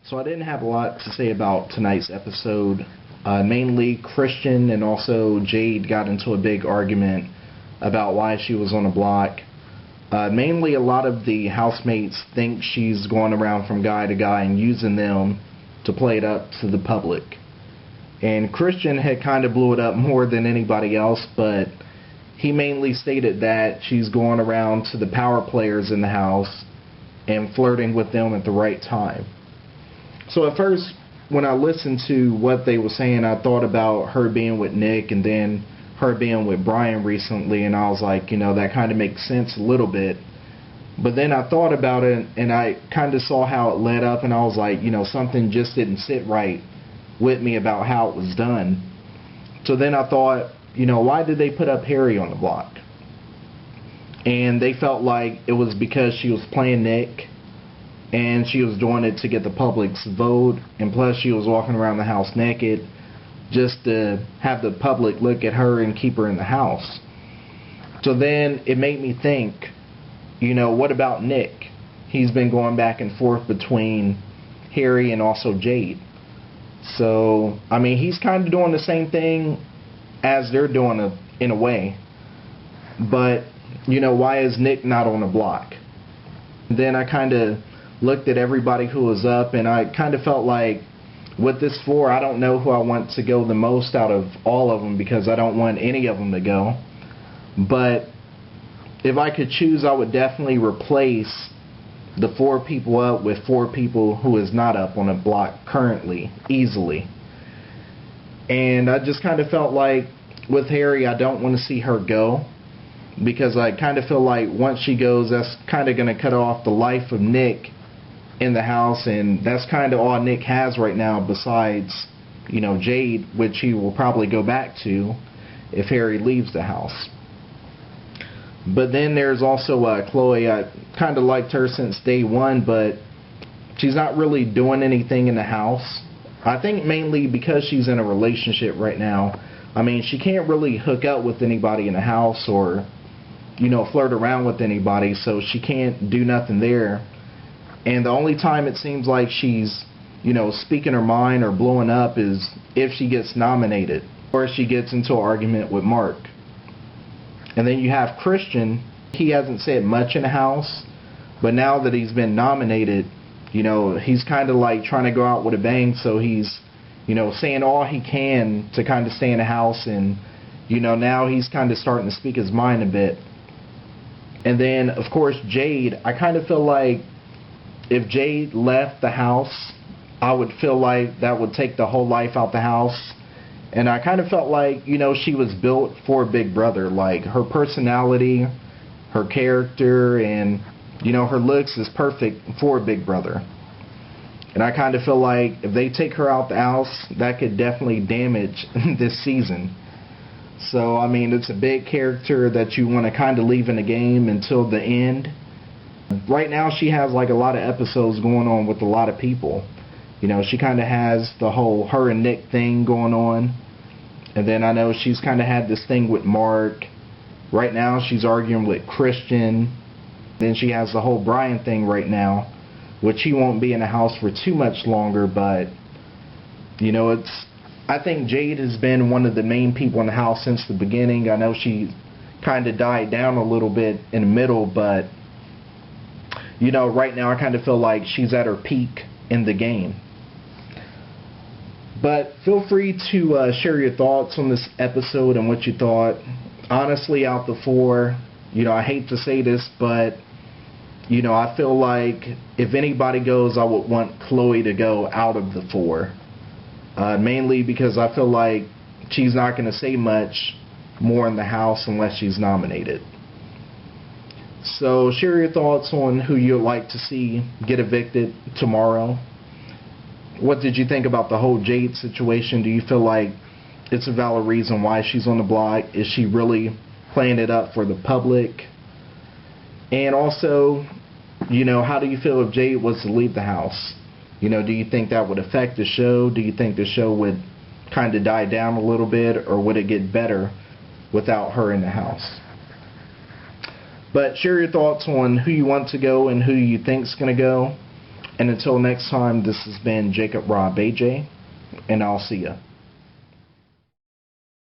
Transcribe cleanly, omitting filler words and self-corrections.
So I didn't have a lot to say about tonight's episode. Mainly Christian and also Jade got into a big argument about why she was on the block. Mainly a lot of the housemates think she's going around from guy to guy and using them to play it up to the public. And Christian had kind of blew it up more than anybody else, but he mainly stated that she's going around to the power players in the house and flirting with them at the right time. So at first, when I listened to what they were saying, I thought about her being with Nick and then her being with Brian recently, and I was like, that kind of makes sense a little bit. But then I thought about it, and I kind of saw how it led up, and I was like, something just didn't sit right with me about how it was done. So then I thought, why did they put up Harry on the block? And they felt like it was because she was playing Nick, and she was doing it to get the public's vote, and plus she was walking around the house naked just to have the public look at her and keep her in the house. So then it made me think, what about Nick? He's been going back and forth between Harry and also Jade. So, he's kind of doing the same thing as they're doing in a way. But, why is Nick not on the block? Then I kind of looked at everybody who was up, and I kind of felt like with this 4, I don't know who I want to go the most out of all of them because I don't want any of them to go. But if I could choose, I would definitely replace the 4 people up with 4 people who is not up on a block currently, easily. And I just kind of felt like with Harry, I don't want to see her go because I kind of feel like once she goes, that's kind of going to cut off the life of Nick in the house, and that's kind of all Nick has right now besides, Jade, which he will probably go back to if Harry leaves the house. But then there's also Chloe. I kind of liked her since day one, but she's not really doing anything in the house. I think mainly because she's in a relationship right now. She can't really hook up with anybody in the house or, flirt around with anybody, so she can't do nothing there. And the only time it seems like she's, speaking her mind or blowing up is if she gets nominated or if she gets into an argument with Mark. And then you have Christian. He hasn't said much in the house, but now that he's been nominated, he's kind of like trying to go out with a bang, so he's, saying all he can to kind of stay in the house, and, now he's kind of starting to speak his mind a bit. And then, of course, Jade, I kind of feel like if Jade left the house, I would feel like that would take the whole life out the house. And I kind of felt like, she was built for Big Brother. Like, her personality, her character, and, her looks is perfect for Big Brother. And I kind of feel like if they take her out the house, that could definitely damage this season. So, it's a big character that you want to kind of leave in the game until the end. Right now she has like a lot of episodes going on with a lot of people. She kind of has the whole her and Nick thing going on. And then I know she's kind of had this thing with Mark. Right now she's arguing with Christian. Then she has the whole Brian thing right now, which he won't be in the house for too much longer. But, I think Jade has been one of the main people in the house since the beginning. I know she kind of died down a little bit in the middle, but right now I kind of feel like she's at her peak in the game. But feel free to share your thoughts on this episode and what you thought. Honestly, out the 4, I hate to say this, but, I feel like if anybody goes, I would want Chloe to go out of the 4. Mainly because I feel like she's not going to say much more in the house unless she's nominated. So share your thoughts on who you'd like to see get evicted tomorrow. What did you think about the whole Jade situation? Do you feel like it's a valid reason why she's on the block? Is she really playing it up for the public? And also, how do you feel if Jade was to leave the house? Do you think that would affect the show? Do you think the show would kind of die down a little bit, or would it get better without her in the house? But share your thoughts on who you want to go and who you think's going to go. And until next time, this has been Jacob Rob AJ, and I'll see ya.